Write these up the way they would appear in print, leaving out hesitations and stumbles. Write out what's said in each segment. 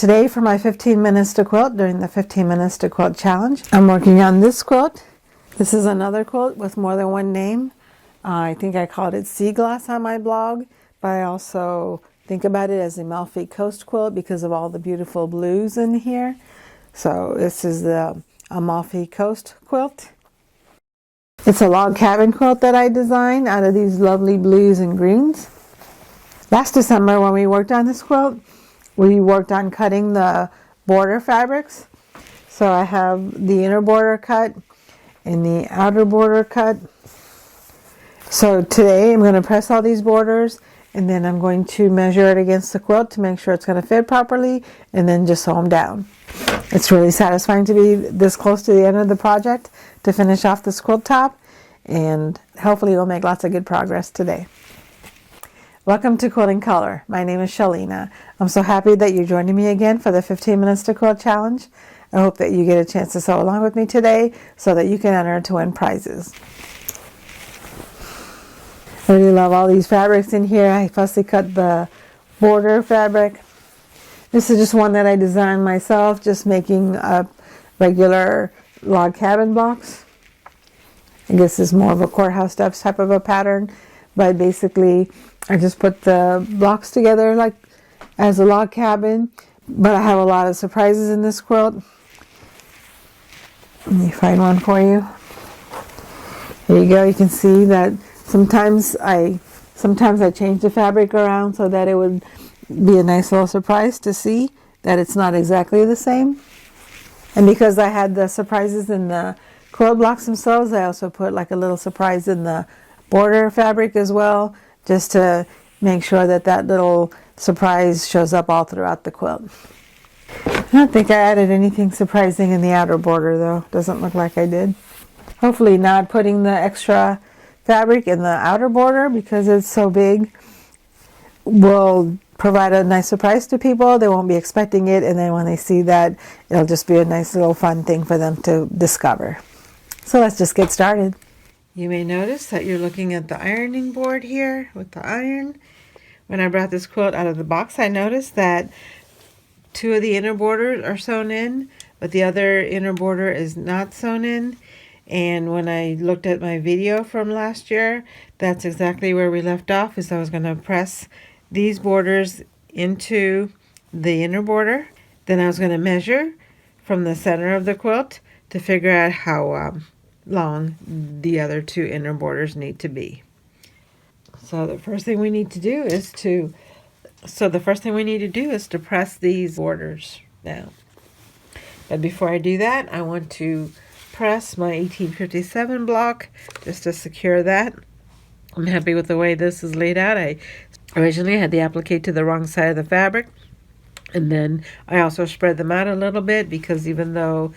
Today for my 15 minutes to quilt during the 15 minutes to quilt challenge, I'm working on this quilt. This is another quilt with more than one name. I think I called it Sea Glass on my blog, but I also think about it as the Amalfi Coast quilt because of all the beautiful blues in here. So this is the Amalfi Coast quilt. It's a log cabin quilt that I designed out of these lovely blues and greens. Last December when we worked on this quilt, we worked on cutting the border fabrics. So I have the inner border cut and the outer border cut. So today I'm going to press all these borders and then I'm going to measure it against the quilt to make sure it's going to fit properly and then just sew them down. It's really satisfying to be this close to the end of the project to finish off this quilt top, and hopefully we'll make lots of good progress today. Welcome to Quilt in Color. My name is Shalina. I'm so happy that you're joining me again for the 15 minutes to quilt challenge. I hope that you get a chance to sew along with me today so that you can enter to win prizes. I really love all these fabrics in here. I fussy cut the border fabric. This is just one that I designed myself, just making a regular log cabin box. I guess it's more of a Courthouse steps type of a pattern, but basically I just put the blocks together like as a log cabin, but I have a lot of surprises in this quilt. Let me find one for you. Here you go. You can see that sometimes I change the fabric around so that it would be a nice little surprise to see that it's not exactly the same. And because I had the surprises in the quilt blocks themselves, I also put like a little surprise in the border fabric as well, just to make sure that that little surprise shows up all throughout the quilt. I don't think I added anything surprising in the outer border though. Doesn't look like I did. Hopefully not putting the extra fabric in the outer border because it's so big will provide a nice surprise to people. They won't be expecting it, and then when they see that, it'll just be a nice little fun thing for them to discover. So let's just get started. You may notice that you're looking at the ironing board here with the iron. When I brought this quilt out of the box, I noticed that two of the inner borders are sewn in, but the other inner border is not sewn in. And when I looked at my video from last year, that's exactly where we left off, is I was going to press these borders into the inner border. Then I was going to measure from the center of the quilt to figure out how long the other two inner borders need to be. So the first thing we need to do is to press these borders down. But before I do that, I want to press my 1857 block just to secure that. I'm happy with the way this is laid out. I originally had the applique to the wrong side of the fabric, and then I also spread them out a little bit because even though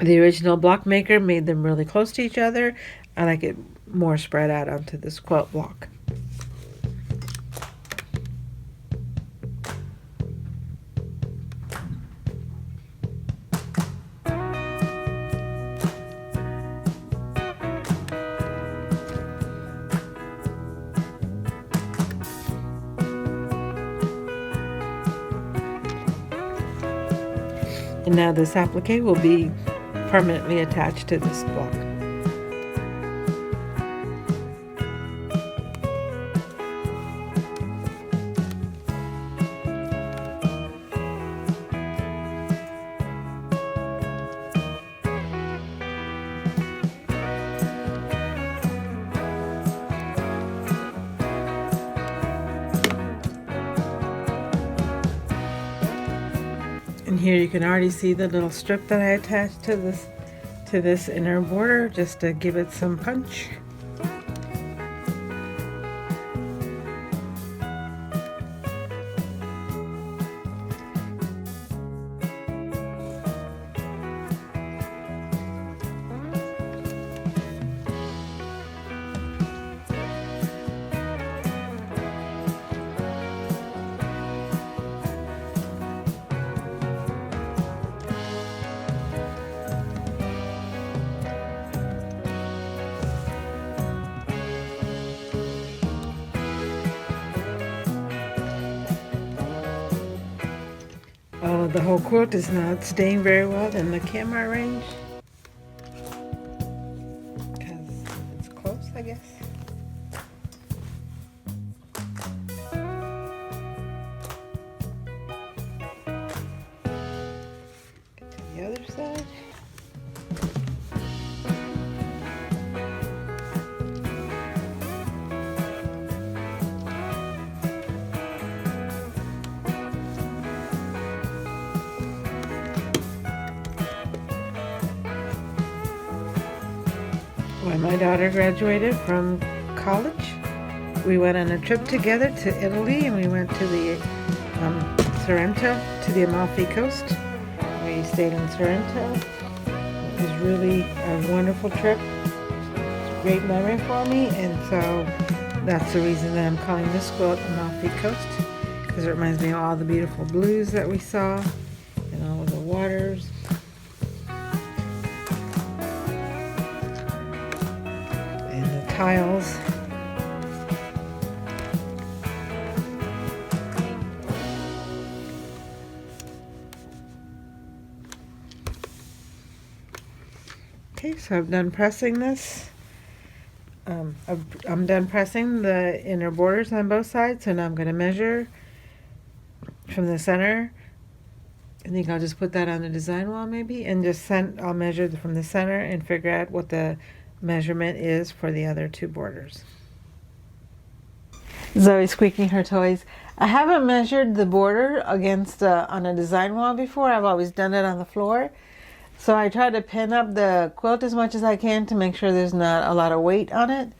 the original block maker made them really close to each other, I like it more spread out onto this quilt block. And now this applique will be permanently attached to this block. And here you can already see the little strip that I attached to this inner border just to give it some punch. Oh, the whole quilt is not staying very well in the camera range because it's close, I guess. Get to the other side. When my daughter graduated from college, we went on a trip together to Italy, and we went to the Sorrento, to the Amalfi Coast. We stayed in Sorrento. It was really a wonderful trip. It's a great memory for me, and so that's the reason that I'm calling this quilt Amalfi Coast, because it reminds me of all the beautiful blues that we saw and all of the waters. Tiles. Okay, so I've done pressing this. I'm done pressing the inner borders on both sides, and I'm going to measure from the center. I think I'll just put that on the design wall maybe, and I'll measure from the center and figure out what the measurement is for the other two borders. Zoe squeaking her toys. I haven't measured the border against on a design wall before. I've always done it on the floor. So I try to pin up the quilt as much as I can to make sure there's not a lot of weight on it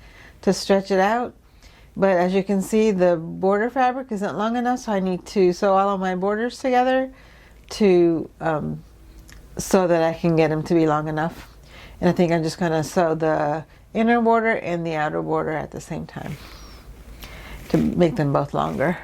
to stretch it out. But as you can see, the border fabric isn't long enough, so I need to sew all of my borders together to so that I can get them to be long enough. And I think I'm just going to sew the inner border and the outer border at the same time to make them both longer.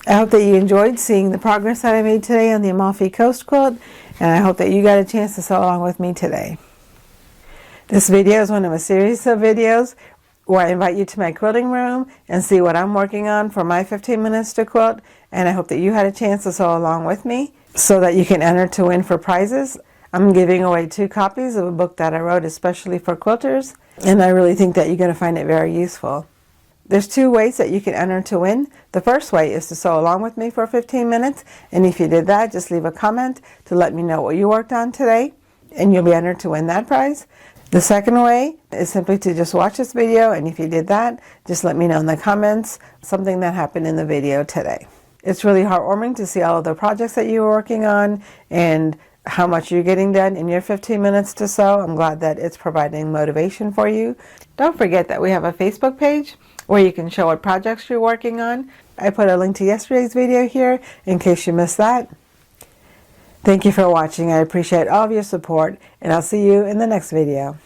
I hope that you enjoyed seeing the progress that I made today on the Amalfi Coast quilt, and I hope that you got a chance to sew along with me today. This video is one of a series of videos where I invite you to my quilting room and see what I'm working on for my 15 minutes to quilt, and I hope that you had a chance to sew along with me so that you can enter to win for prizes. I'm giving away 2 copies of a book that I wrote especially for quilters, and I really think that you're going to find it very useful. There's 2 ways that you can enter to win. The first way is to sew along with me for 15 minutes, and if you did that, just leave a comment to let me know what you worked on today, and you'll be entered to win that prize. The second way is simply to just watch this video, and if you did that, just let me know in the comments something that happened in the video today. It's really heartwarming to see all of the projects that you were working on and how much you're getting done in your 15 minutes to sew. I'm glad that it's providing motivation for you. Don't forget that we have a Facebook page where you can show what projects you're working on. I put a link to yesterday's video here in case you missed that. Thank you for watching. I appreciate all of your support, and I'll see you in the next video.